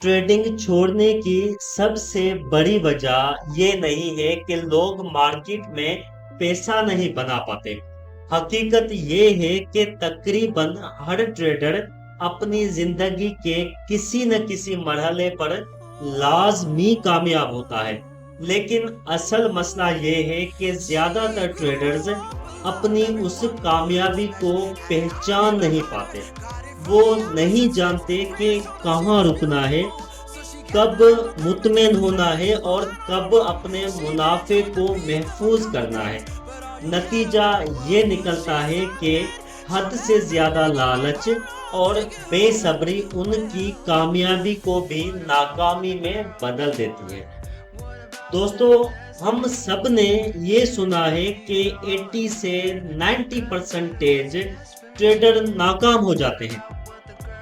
Trading छोड़ने की सबसे बड़ी वजह ये नहीं है कि लोग मार्केट में पैसा नहीं बना पाते। हकीकत ये है कि तकरीबन हर ट्रेडर अपनी जिंदगी के किसी न किसी मरहले पर लाजमी कामयाब होता है। लेकिन असल मसला ये है कि ज्यादातर ट्रेडर्स अपनी उस कामयाबी को पहचान नहीं पाते। वो नहीं जानते कि कहाँ रुकना है, कब मुतमिन होना है और कब अपने मुनाफे को महफूज करना है। नतीजा ये निकलता है कि हद से ज्यादा लालच और बेसब्री उनकी कामयाबी को भी नाकामी में बदल देती है। दोस्तों, हम सब ने ये सुना है कि 80 से 90% ट्रेडर नाकाम हो जाते हैं,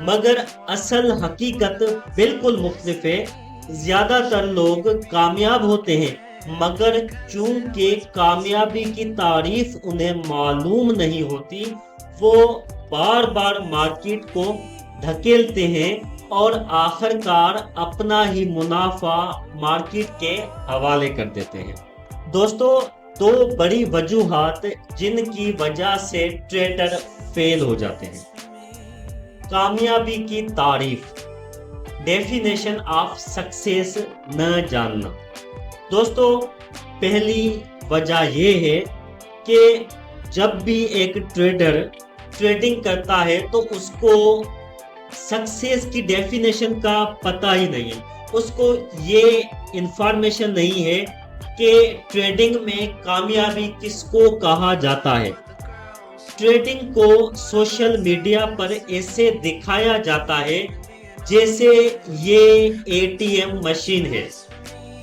मगर असल हकीकत बिल्कुल मुख्तलिफ है। ज्यादातर लोग कामयाब होते हैं, मगर चूंकि कामयाबी की तारीफ उन्हें मालूम नहीं होती, वो बार बार मार्केट को धकेलते हैं और आखिरकार अपना ही मुनाफा मार्केट के हवाले कर देते हैं। दोस्तों, दो बड़ी वजूहात जिनकी वजह से ट्रेडर फेल हो जाते हैं। कामयाबी की तारीफ, डेफिनेशन ऑफ सक्सेस न जानना। दोस्तों, पहली वजह यह है कि जब भी एक ट्रेडर ट्रेडिंग करता है तो उसको सक्सेस की डेफिनेशन का पता ही नहीं है। उसको ये इंफॉर्मेशन नहीं है कि ट्रेडिंग में कामयाबी किसको कहा जाता है। ट्रेडिंग को सोशल मीडिया पर ऐसे दिखाया जाता है जैसे ये एटीएम मशीन है,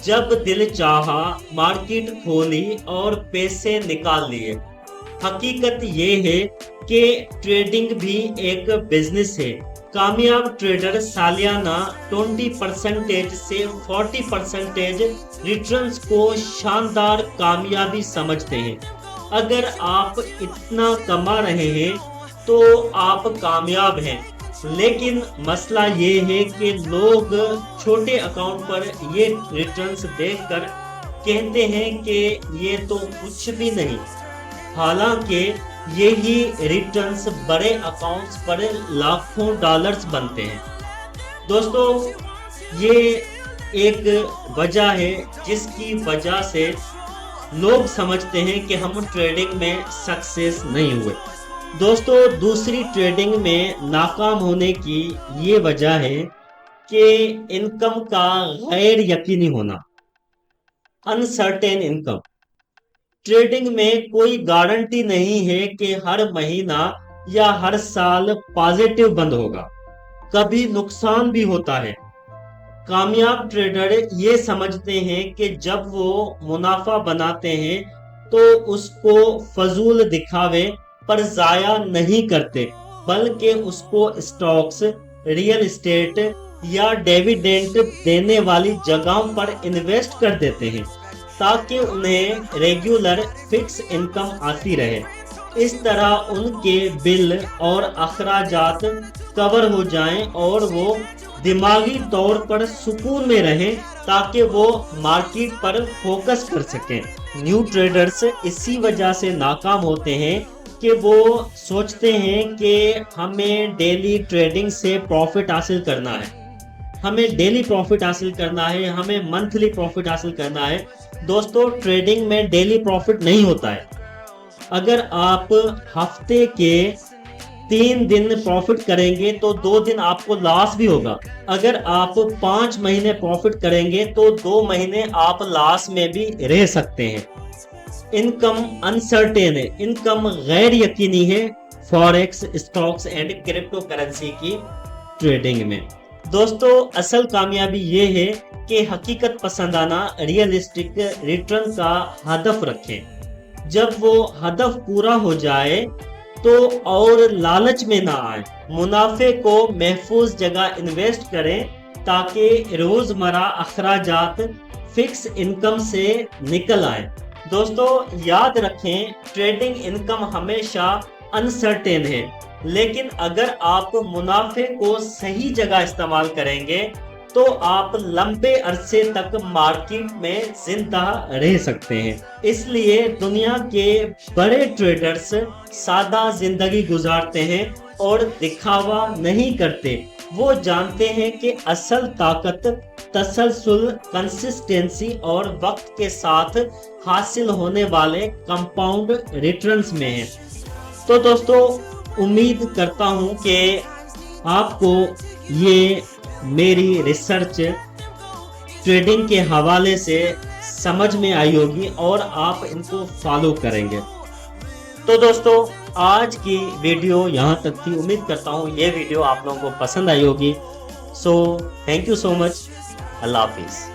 जब दिल चाहा मार्केट खोली और पैसे निकाल लिए। हकीकत ये है कि ट्रेडिंग भी एक बिजनेस है। कामयाब ट्रेडर सालियाना 20% से 40% रिटर्न्स को शानदार कामयाबी समझते हैं। अगर आप इतना कमा रहे हैं तो आप कामयाब हैं। लेकिन मसला ये है कि लोग छोटे अकाउंट पर ये रिटर्न्स देखकर कहते हैं कि ये तो कुछ भी नहीं, हालांकि यही रिटर्न्स बड़े अकाउंट्स पर लाखों डॉलर्स बनते हैं। दोस्तों, ये एक वजह है जिसकी वजह से लोग समझते हैं कि हम ट्रेडिंग में सक्सेस नहीं हुए। दोस्तों, दूसरी ट्रेडिंग में नाकाम होने की ये वजह है कि इनकम का गैर यकीनी होना, अनसर्टेन इनकम। ट्रेडिंग में कोई गारंटी नहीं है कि हर महीना या हर साल पॉजिटिव बंद होगा, कभी नुकसान भी होता है। कामयाब ट्रेडर ये समझते हैं कि जब वो मुनाफा बनाते हैं तो उसको फजूल दिखावे पर जाया नहीं करते, बल्कि उसको स्टॉक्स, रियल एस्टेट या डिविडेंड देने वाली जगहों पर इन्वेस्ट कर देते हैं ताकि उन्हें रेगुलर फिक्स इनकम आती रहे। इस तरह उनके बिल और अखराजात कवर हो जाएं और वो दिमागी तौर पर सुकून में रहें ताकि वो मार्केट पर फोकस कर सकें। न्यू ट्रेडर्स इसी वजह से नाकाम होते हैं कि वो सोचते हैं कि हमें डेली ट्रेडिंग से प्रॉफिट हासिल करना है, हमें डेली प्रॉफिट हासिल करना है, हमें मंथली प्रॉफिट हासिल करना है। दोस्तों, ट्रेडिंग में डेली प्रॉफिट नहीं होता है। अगर आप हफ्ते के 3 दिन प्रॉफिट करेंगे तो 2 दिन आपको लॉस भी होगा। अगर आप 5 महीने प्रॉफिट करेंगे तो 2 महीने आप लॉस में भी रह सकते हैं। इनकम अनसर्टेन है, इनकम गैर यकीनी है forex, stocks and crypto currency की ट्रेडिंग में। दोस्तों, असल कामयाबी ये है कि हकीकत पसंदाना रियलिस्टिक रिटर्न का हदफ रखें। जब वो हदफ पूरा हो जाए तो और लालच में ना आए, मुनाफे को महफूज जगह इन्वेस्ट करें ताकि रोजमर्रा अखराजात फिक्स इनकम से निकल आए। दोस्तों, याद रखें, ट्रेडिंग इनकम हमेशा अनसर्टेन है, लेकिन अगर आप मुनाफे को सही जगह इस्तेमाल करेंगे تو آپ لمبے عرصے تک مارکیٹ میں زندہ رہ سکتے ہیں۔ اس لیے دنیا کے بڑے ٹریڈرز سادہ زندگی گزارتے ہیں اور دکھاوا نہیں کرتے۔ وہ جانتے ہیں کہ اصل طاقت تسلسل، کنسسٹنسی اور وقت کے ساتھ حاصل ہونے والے کمپاؤنڈ ریٹرنز میں ہے۔ تو دوستو، امید کرتا ہوں کہ آپ کو یہ میری ریسرچ ٹریڈنگ کے حوالے سے سمجھ میں آئی ہوگی اور آپ ان کو فالو کریں گے۔ تو دوستو، آج کی ویڈیو یہاں تک تھی۔ امید کرتا ہوں یہ ویڈیو آپ لوگوں کو پسند آئی ہوگی۔ سو تھینک یو سو مچ۔ اللہ حافظ۔